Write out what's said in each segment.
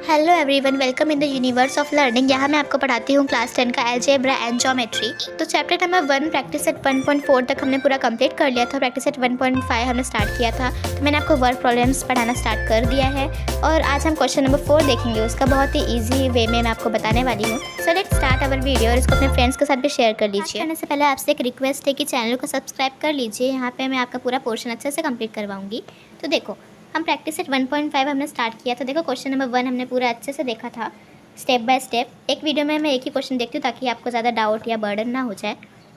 Hello everyone, welcome in the universe of learning. यहाँ मैं आपको पढ़ाती हूँ क्लास 10 का अलजेब्रा एंड ज्योमेट्री। तो चैप्टर नंबर 1 प्रैक्टिस सेट 1.4 तक हमने पूरा कंप्लीट कर लिया था। प्रैक्टिस सेट 1.5 हमने स्टार्ट किया था, तो मैंने आपको वर्ड प्रॉब्लम्स पढ़ाना स्टार्ट कर दिया है। और आज हम क्वेश्चन नंबर 4 देखेंगे। उसका बहुत ही ईजी वे में मैं आपको बताने वाली हूँ। So let's start our video और इसको अपने फ्रेंड्स के साथ भी शेयर कर लीजिए। करने से पहले आपसे एक रिक्वेस्ट है कि चैनल को सब्सक्राइब कर लीजिए। यहाँ पर मैं आपका पूरा पोर्शन अच्छे से कंप्लीट करवाऊँगी। तो देखो, हम प्रैक्टिस सेट 1.5 हमने स्टार्ट किया था। देखो, क्वेश्चन नंबर 1 हमने पूरा अच्छे से देखा था, स्टेप बाय स्टेप। एक वीडियो में मैं एक ही क्वेश्चन देखती हूँ ताकि आपको ज़्यादा डाउट या बर्डन ना हो जाए।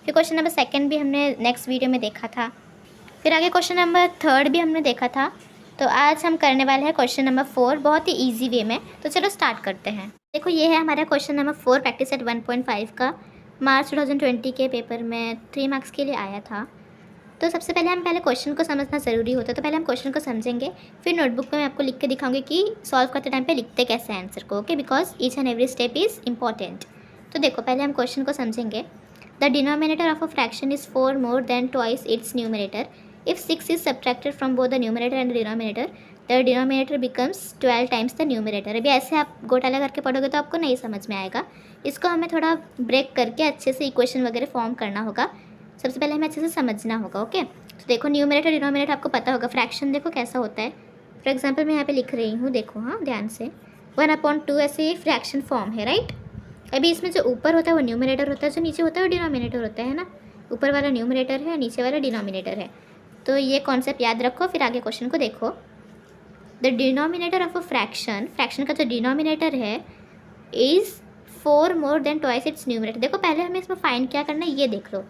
फिर क्वेश्चन नंबर 2 भी हमने नेक्स्ट वीडियो में देखा था। फिर आगे क्वेश्चन नंबर 3 भी हमने देखा था। तो आज हम करने वाले हैं क्वेश्चन नंबर 4 बहुत ही ईजी वे में। तो चलो स्टार्ट करते हैं। देखो, ये है हमारा क्वेश्चन नंबर 4 प्रैक्टिस सेट 1.5 का। मार्च 2020 के पेपर में 3 मार्क्स के लिए आया था। तो सबसे पहले हम क्वेश्चन को समझना ज़रूरी होता है। तो पहले हम क्वेश्चन को समझेंगे, फिर नोटबुक में मैं आपको लिख के दिखाऊंगी कि सॉल्व करते टाइम पे लिखते कैसे आंसर को। Okay, because each and every step is important. तो देखो, पहले हम क्वेश्चन को समझेंगे। The denominator of a fraction is 4 more than twice its numerator. If 6 is subtracted from both the numerator and denominator, the denominator becomes 12 times the numerator. अभी ऐसे आप घोटाला करके पढ़ोगे तो आपको नहीं समझ में आएगा। इसको हमें थोड़ा ब्रेक करके अच्छे से इक्वेशन वगैरह फॉर्म करना होगा। सबसे पहले हमें अच्छे से समझना होगा। ओके, तो देखो, न्यूमरेटर डिनोमिनेटर आपको पता होगा। फ्रैक्शन देखो कैसा होता है। फॉर एग्जांपल मैं यहाँ पे लिख रही हूँ, देखो, हाँ ध्यान से, 1/2 ऐसे ये फ्रैक्शन फॉर्म है, राइट। अभी इसमें जो ऊपर होता है वो न्यूमरेटर होता है, जो नीचे होता है वो डिनोमिनेटर होता है ना। ऊपर वाला न्यूमरेटर है, नीचे वाला डिनोमिनेटर है। तो ये कॉन्सेप्ट याद रखो। फिर आगे क्वेश्चन को देखो। The denominator of a fraction, fraction का जो डिनोमिनेटर है, is 4 more than twice its numerator. देखो, पहले हमें इसमें फाइंड क्या करना है, ये देख लो।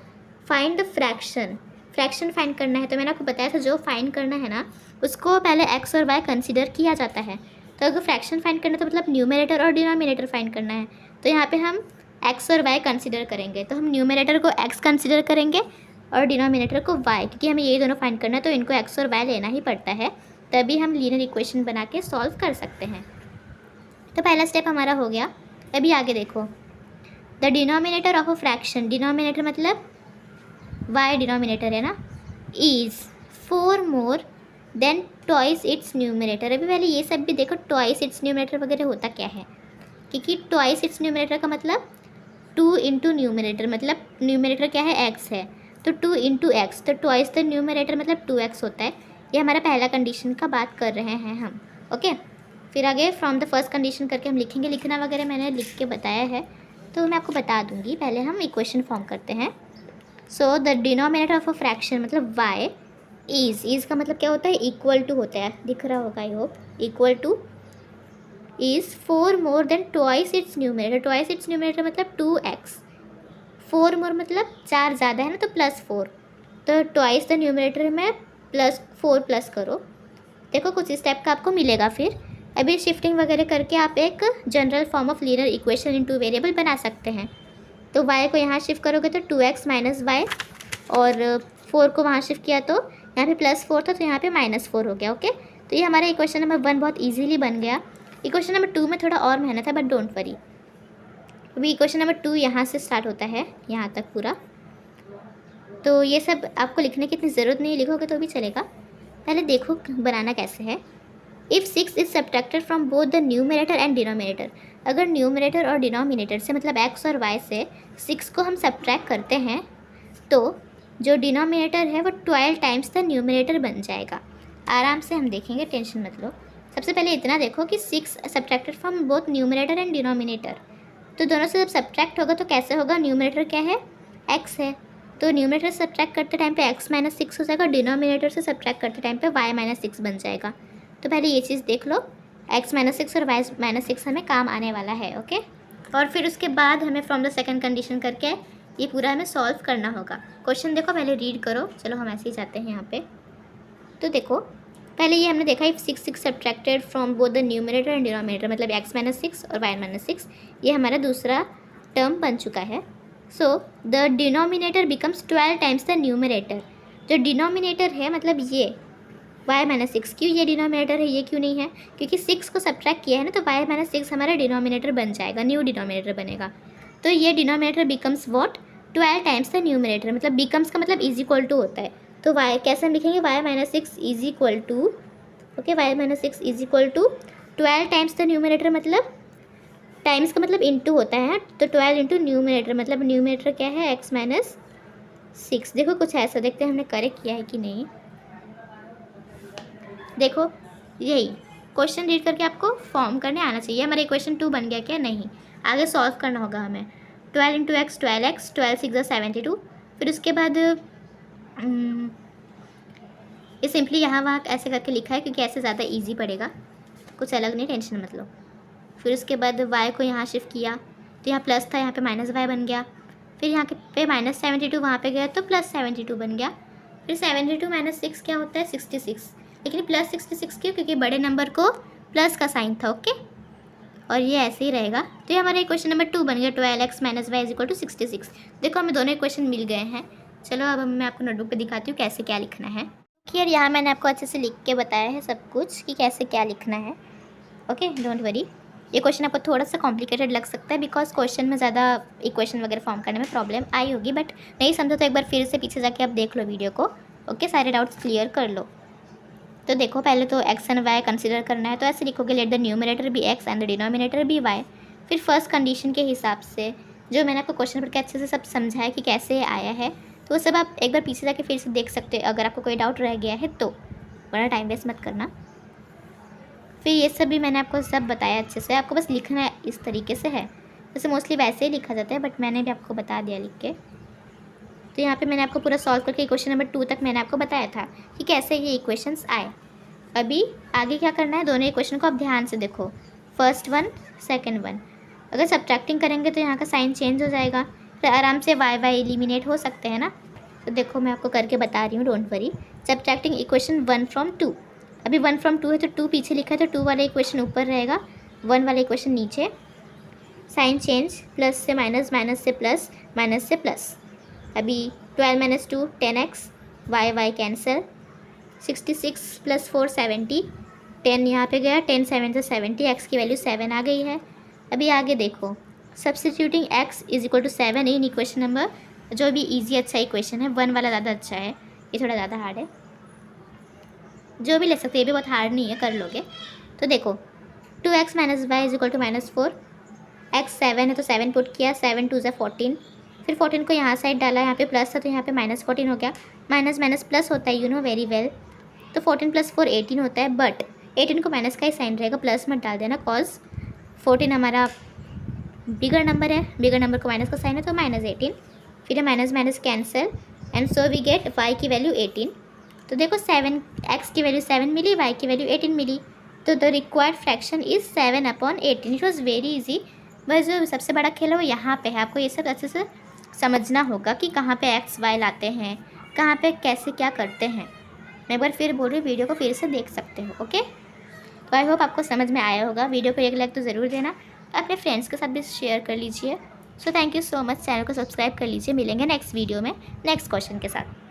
Find the fraction, fraction find करना है। तो मैंने आपको बताया था, जो फाइंड करना है ना, उसको पहले एक्स और वाई कंसीडर किया जाता है। तो अगर फ्रैक्शन फाइंड करना है तो मतलब न्यूमरेटर और डिनोमिनेटर फाइंड करना है। तो यहाँ पे हम एक्स और वाई कंसीडर करेंगे। तो हम न्यूमरेटर को एक्स कंसीडर करेंगे और डिनोमिनेटर को वाई, क्योंकि हमें ये दोनों फाइंड करना है। तो इनको एक्स और वाई लेना ही पड़ता है, तभी हम लीनियर इक्वेशन बना के सॉल्व कर सकते हैं। तो पहला स्टेप हमारा हो गया। अभी आगे देखो, the denominator of a fraction, denominator मतलब वाई डिनोमिनेटर है ना, is 4 more than twice its numerator. अभी पहले ये सब भी देखो, ट्वाइस इट्स न्यूमरेटर वगैरह होता क्या है, क्योंकि ट्वाइस इट्स न्यूमरेटर का मतलब 2 इंटू न्यूमरेटर, मतलब न्यूमरेटर क्या है, एक्स है, तो 2 इंटू एक्स, तो ट्वाइस द न्यूमरेटर मतलब 2x होता है। ये हमारा पहला कंडीशन का बात कर रहे हैं हम। ओके, फिर आगे फ्रॉम द फर्स्ट कंडीशन करके हम लिखेंगे। लिखना वगैरह मैंने लिख के बताया है, तो मैं आपको बता दूंगी। पहले हम इक्वेशन फॉर्म करते हैं। So the denominator of a fraction मतलब y इज़ का मतलब क्या होता है, इक्वल टू होता है, दिख रहा होगा I hope, equal two is 4 more than twice its numerator. Twice its numerator मतलब 2x, 4 मोर मतलब 4 ज़्यादा है ना, तो +4। तो ट्वाइस द न्यूमरेटर में +4 प्लस करो। देखो, कुछ इस टाइप का आपको मिलेगा। फिर अभी शिफ्टिंग वगैरह करके आप एक general form of linear equation into variable बना सकते हैं। तो y को यहाँ शिफ्ट करोगे तो 2x माइनस वाई, और 4 को वहाँ शिफ्ट किया तो यहाँ पे +4 था, तो यहाँ पे -4 हो गया। ओके, तो ये हमारा इक्वेशन नंबर 1 बहुत इजीली बन गया। इक्वेशन नंबर 2 में थोड़ा और मेहनत है, बट डोंट वरी। अभी इक्वेशन नंबर 2 यहाँ से स्टार्ट होता है, यहाँ तक पूरा। तो ये सब आपको लिखने की इतनी ज़रूरत नहीं है, लिखोगे तो भी चलेगा। पहले देखो बनाना कैसे है। If 6 is subtracted from both the numerator and denominator, अगर न्यूमरेटर और डिनोमिनेटर से मतलब x और y से 6 को हम सब्ट्रैक्ट करते हैं, तो जो डिनोमिनेटर है वो 12 टाइम्स द न्यूमरेटर बन जाएगा। आराम से हम देखेंगे, टेंशन मत लो। सबसे पहले इतना देखो कि 6 subtracted from both numerator and denominator, तो दोनों से जब सब्ट्रैक्ट होगा तो कैसे होगा, न्यूमरेटर क्या है, x है, तो न्यूमरेटर सब्ट्रैक्ट करते टाइम पे x - 6 हो जाएगा, डिनोमिनेटर से सब्ट्रैक्ट करते टाइम पे y - 6 बन जाएगा। तो पहले ये चीज़ देख लो, x - 6 और y - 6 हमें काम आने वाला है। ओके, और फिर उसके बाद हमें फ्रॉम द सेकंड कंडीशन करके ये पूरा हमें सॉल्व करना होगा। क्वेश्चन देखो, पहले रीड करो। चलो हम ऐसे ही जाते हैं यहाँ पे। तो देखो, पहले ये हमने देखा, if 6 subtracted from both the numerator and denominator मतलब x - 6 और y - 6, ये हमारा दूसरा टर्म बन चुका है। So the denominator becomes 12 times the numerator. जो डिनोमिनेटर है मतलब ये y - 6, क्यों ये डिनोमिनेटर है, ये क्यों नहीं है, क्योंकि 6 को सब्ट्रैक्ट किया है ना, तो y - 6 हमारा डिनोमिनेटर बन जाएगा, न्यू डिनोमिनेटर बनेगा। तो ये denominator becomes what, 12 times the numerator, मतलब बिकम्स का मतलब इज इक्वल टू होता है। तो y कैसे हम लिखेंगे, y - 6 is equal to, okay, y - 6 is equal to 12 times the numerator मतलब टाइम्स का मतलब इंटू होता है, तो 12 इंटू न्यूमरेटर मतलब न्यूमरेटर क्या है x माइनस 6। देखो कुछ ऐसा, देखते हैं हमने करेक्ट किया है कि नहीं। देखो यही क्वेश्चन रीड करके आपको फॉर्म करने आना चाहिए। हमारा इक्वेशन 2 बन गया क्या? नहीं, आगे सॉल्व करना होगा हमें। 12 इंटू एक्स 12x, 12 6 72। फिर उसके बाद ये सिंपली यहाँ वहाँ ऐसे करके लिखा है क्योंकि ऐसे ज़्यादा इजी पड़ेगा, कुछ अलग नहीं, टेंशन मत लो। फिर उसके बाद y को यहाँ शिफ्ट किया तो यहाँ प्लस था, यहाँ पे माइनस y बन गया। फिर यहाँ पे माइनस 72 वहाँ पे गया तो प्लस 72 बन गया। फिर 72 माइनस 6 क्या होता है? 66। लेकिन प्लस 66 क्यों? क्योंकि बड़े नंबर को प्लस का साइन था, ओके। और ये ऐसे ही रहेगा। तो ये हमारा इक्वेशन नंबर 2 बन गया, 12x minus y is equal to 66। देखो हमें दोनों इक्वेशन मिल गए हैं। चलो अब मैं आपको नोटबुक पे दिखाती हूँ कैसे क्या लिखना है। यार यहाँ मैंने आपको अच्छे से लिख के बताया है सब कुछ कि कैसे क्या लिखना है, ओके, डोंट वरी। ये क्वेश्चन आपको थोड़ा सा कॉम्प्लिकेटेड लग सकता है बिकॉज क्वेश्चन में ज़्यादा इक्वेशन वगैरह फॉर्म करने में प्रॉब्लम आई होगी, बट नहीं समझो तो एक बार फिर से पीछे जाके आप देख लो वीडियो को, ओके, सारे डाउट्स क्लियर कर लो। तो देखो पहले तो x एंड y कंसिडर करना है, तो ऐसे लिखोगे let the numerator be x and the denominator be y। फिर फर्स्ट कंडीशन के हिसाब से जो मैंने आपको क्वेश्चन पढ़ के अच्छे से सब समझाया कि कैसे आया है, तो वो सब आप एक बार पीछे जाके फिर से देख सकते हो अगर आपको कोई डाउट रह गया है तो, वरना टाइम वेस्ट मत करना। फिर ये सब भी मैंने आपको सब बताया अच्छे से, आपको बस लिखना है इस तरीके से है, वैसे मोस्टली वैसे ही लिखा जाता है बट मैंने भी आपको बता दिया लिख के। तो यहाँ पे मैंने आपको पूरा सॉल्व करके क्वेश्चन नंबर 2 तक मैंने आपको बताया था कि कैसे ये इक्वेशंस आए। अभी आगे क्या करना है, दोनों इक्वेशन को आप ध्यान से देखो, फर्स्ट वन सेकंड वन। अगर सब्ट्रैक्टिंग करेंगे तो यहाँ का साइन चेंज हो जाएगा, फिर आराम से वाई वाई एलिमिनेट हो सकते हैं ना। तो देखो मैं आपको करके बता रही हूँ, don't worry. Subtracting equation 1 from 2, अभी 1 फ्रॉम 2 है तो 2 पीछे लिखा है तो 2 वाला इक्वेशन ऊपर रहेगा, 1 वाला इक्वेशन नीचे। साइन चेंज, प्लस से माइनस, माइनस से प्लस, माइनस से प्लस। अभी 12 minus 2 10x, y y cancel, 66 plus 4 70, 10 यहाँ पे गया, 10 7 से 70, x की वैल्यू 7 आ गई है। अभी आगे देखो, substituting x is equal to 7 in equation number, जो भी इजी अच्छा इक्वेशन है, 1 वाला ज़्यादा अच्छा है, ये थोड़ा ज़्यादा हार्ड है, जो भी ले सकते हैं, ये भी बहुत हार्ड नहीं है, कर लोगे। तो देखो 2x minus y is equal to -4, x 7 है तो 7 पुट किया, 7 2 ज़ा 14, फिर 14 को यहाँ साइड डाला, यहाँ पे प्लस था तो यहाँ पे -14 हो गया, माइनस माइनस प्लस होता है, यू नो वेरी वेल। तो 14 प्लस 4 18 होता है, बट 18 को माइनस का ही साइन रहेगा, प्लस मत डाल देना, कॉज 14 हमारा बिगर नंबर है, बिगर नंबर को माइनस का साइन है तो -18, फिर minus minus cancel and so we get y की वैल्यू 18। तो देखो 7 x की वैल्यू 7 मिली, y की वैल्यू 18 मिली, तो the required fraction is 7/18। It was very easy, बस जो सबसे बड़ा खेल है वो यहाँ पे है। आपको ये सब अच्छे से समझना होगा कि कहाँ पे x y लाते हैं, कहाँ पे कैसे क्या करते हैं। मैं एक बार फिर बोल रही हूँ, वीडियो को फिर से देख सकते हो, ओके। तो आई होप आपको समझ में आया होगा। वीडियो को एक लाइक तो ज़रूर देना, अपने फ्रेंड्स के साथ भी शेयर कर लीजिए। So thank you so much, channel को सब्सक्राइब कर लीजिए। मिलेंगे नेक्स्ट वीडियो में नेक्स्ट क्वेश्चन के साथ।